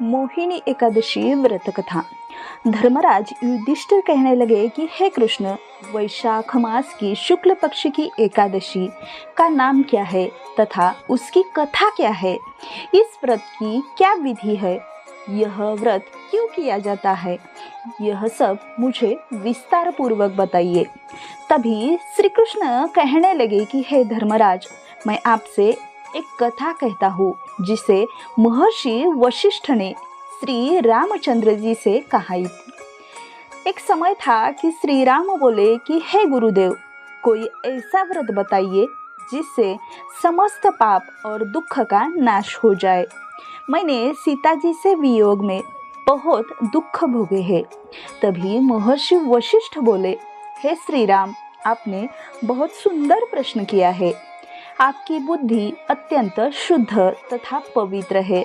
मोहिनी एकादशी व्रत कथा। धर्मराज युधिष्ठिर कहने लगे कि हे कृष्ण, वैशाख मास की शुक्ल पक्ष की एकादशी का नाम क्या है तथा उसकी कथा क्या है? इस व्रत की क्या विधि है? यह व्रत क्यों किया जाता है? यह सब मुझे विस्तार पूर्वक बताइए। तभी श्री कृष्ण कहने लगे कि हे धर्मराज, मैं आपसे एक कथा कहता हूँ जिसे महर्षि वशिष्ठ ने श्री रामचंद्र जी से कहा थी। एक समय था कि श्री राम बोले कि हे गुरुदेव, कोई ऐसा व्रत बताइए जिससे समस्त पाप और दुख का नाश हो जाए। मैंने सीता जी से वियोग में बहुत दुख भोगे हैं। तभी महर्षि वशिष्ठ बोले, हे श्री राम, आपने बहुत सुंदर प्रश्न किया है। आपकी बुद्धि अत्यंत शुद्ध तथा पवित्र है।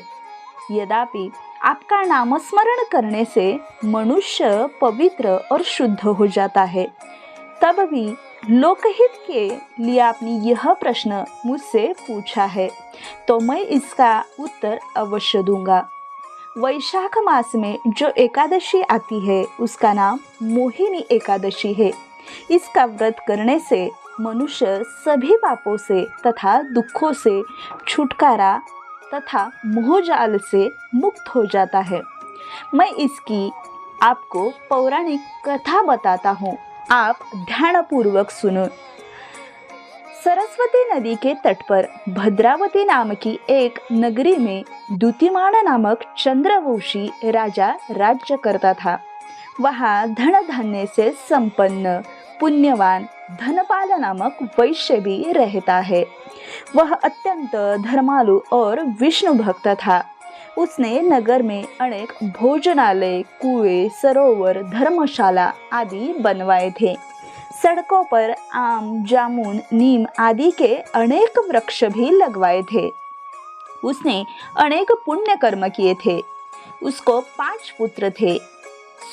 यद्यपि आपका नामस्मरण करने से मनुष्य पवित्र और शुद्ध हो जाता है, तब भी लोकहित के लिए आपने यह प्रश्न मुझसे पूछा है, तो मैं इसका उत्तर अवश्य दूंगा। वैशाख मास में जो एकादशी आती है उसका नाम मोहिनी एकादशी है। इसका व्रत करने से मनुष्य सभी पापों से तथा दुखों से छुटकारा तथा मोहजाल से मुक्त हो जाता है। मैं इसकी आपको पौराणिक कथा बताता हूँ, आप ध्यानपूर्वक सुनो। सरस्वती नदी के तट पर भद्रावती नाम की एक नगरी में द्युतिमान नामक चंद्रवंशी राजा राज्य करता था। वहाँ धन धान्य से संपन्न पुण्यवान धनपाल नामक वैश्य भी रहता है। वह अत्यंत धर्मालु और विष्णु भक्त था। उसने नगर में अनेक भोजनालय, कुएं, सरोवर, धर्मशाला आदि बनवाए थे। सड़कों पर आम, जामुन, नीम आदि के अनेक वृक्ष भी लगवाए थे। उसने अनेक पुण्य कर्म किए थे। उसको 5 पुत्र थे,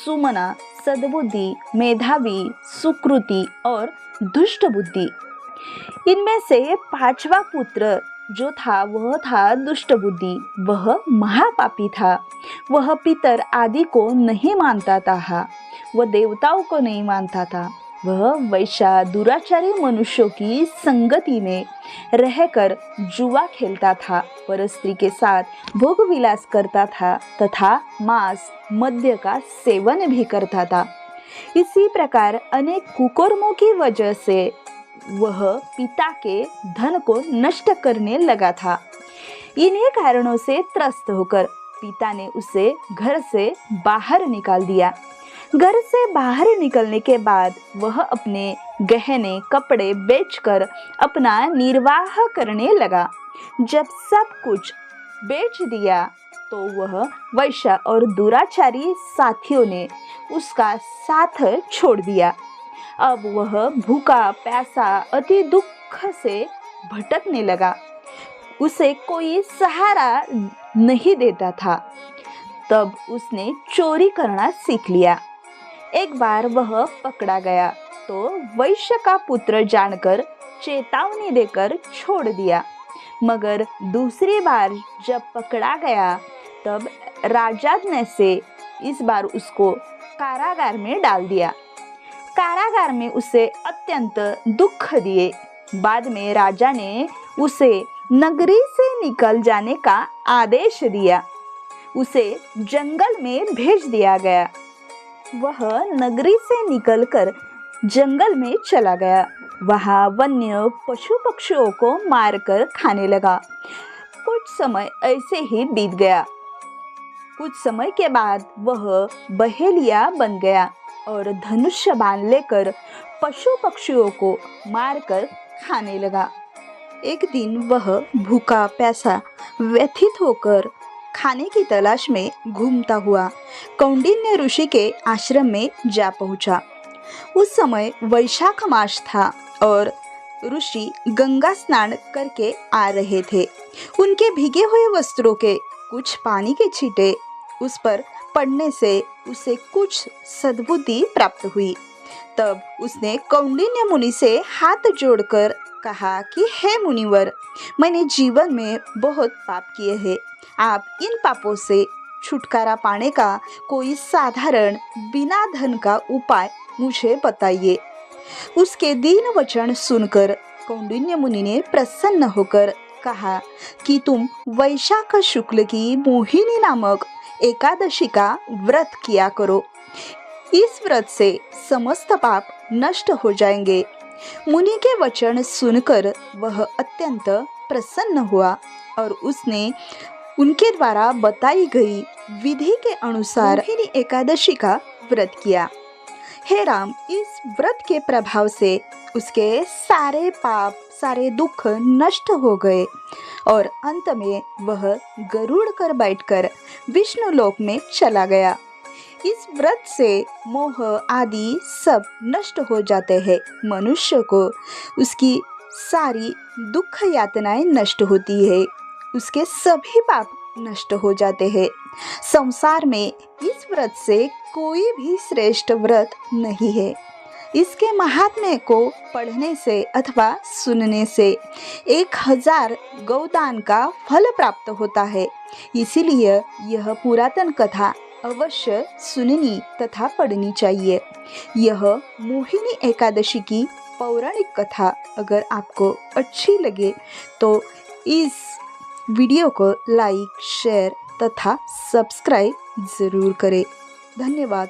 सुमना, सद्बुद्धि, मेधावी, सुकृति और दुष्ट बुद्धि। इनमें से 5वां पुत्र जो था वह था दुष्ट बुद्धि। वह महापापी था। वह पितर आदि को नहीं मानता था। वह देवताओं को नहीं मानता था। वह वैश्य दुराचारी मनुष्यों की संगति में रहकर जुआ खेलता था, परस्त्री के साथ भोग विलास करता था तथा मांस, मद्य का सेवन भी करता था। इसी प्रकार अनेक कुकर्मों की वजह से वह पिता के धन को नष्ट करने लगा था। इन्हीं कारणों से त्रस्त होकर पिता ने उसे घर से बाहर निकाल दिया। घर से बाहर निकलने के बाद वह अपने गहने कपड़े बेचकर अपना निर्वाह करने लगा। जब सब कुछ बेच दिया तो वह वैश्य और दुराचारी साथियों ने उसका साथ छोड़ दिया। अब वह भूखा प्यासा अति दुख से भटकने लगा। उसे कोई सहारा नहीं देता था। तब उसने चोरी करना सीख लिया। एक बार वह पकड़ा गया तो वैश्य का पुत्र जानकर चेतावनी देकर छोड़ दिया। मगर दूसरी बार जब पकड़ा गया तब राजा ने से इस बार उसको कारागार में डाल दिया। कारागार में उसे अत्यंत दुख दिए। बाद में राजा ने उसे नगरी से निकल जाने का आदेश दिया। उसे जंगल में भेज दिया गया। वह नगरी से निकलकर जंगल में चला गया। वहाँ वन्य पशु पक्षियों को मारकर खाने लगा। कुछ समय ऐसे ही बीत गया। कुछ समय के बाद वह बहेलिया बन गया और धनुष्य बाण लेकर पशु पक्षियों को मारकर खाने लगा। एक दिन वह भूखा प्यासा व्यथित होकर खाने की तलाश में घूमता हुआ कौंडिन्य ऋषि के आश्रम में जा पहुंचा। उस समय वैशाख मास था और ऋषि गंगा स्नान करके आ रहे थे। उनके भीगे हुए वस्त्रों के कुछ पानी के छींटे उस पर पड़ने से उसे कुछ सद्बुद्धि प्राप्त हुई। तब उसने कौंडिन्य मुनि से हाथ जोड़कर कहा कि हे मुनिवर, मैंने जीवन में बहुत पाप किए हैं। आप इन पापों से छुटकारा पाने का कोई साधारण बिना धन का उपाय मुझे बताइए। उसके दीन वचन सुनकर कौंडिन्य मुनि ने प्रसन्न होकर कहा कि तुम वैशाख शुक्ल की मोहिनी नामक एकादशी का व्रत किया करो। इस व्रत से समस्त पाप नष्ट हो जाएंगे। मुनि के वचन सुनकर वह अत्यंत प्रसन्न हुआ और उसने उनके द्वारा बताई गई विधि के अनुसार मोहिनी एकादशी का व्रत किया। हे राम, इस व्रत के प्रभाव से उसके सारे पाप, सारे दुख नष्ट हो गए और अंत में वह गरुड़ कर बैठकर विष्णु लोक में चला गया। इस व्रत से मोह आदि सब नष्ट हो जाते हैं। मनुष्य को उसकी सारी दुख यातनाएं नष्ट होती है, उसके सभी पाप नष्ट हो जाते हैं। संसार में इस व्रत से कोई भी श्रेष्ठ व्रत नहीं है। इसके महात्म्य को पढ़ने से अथवा सुनने से 1000 गौदान का फल प्राप्त होता है। इसीलिए यह पुरातन कथा अवश्य सुननी तथा पढ़नी चाहिए। यह मोहिनी एकादशी की पौराणिक कथा अगर आपको अच्छी लगे तो इस वीडियो को लाइक, शेयर तथा सब्सक्राइब ज़रूर करें। धन्यवाद।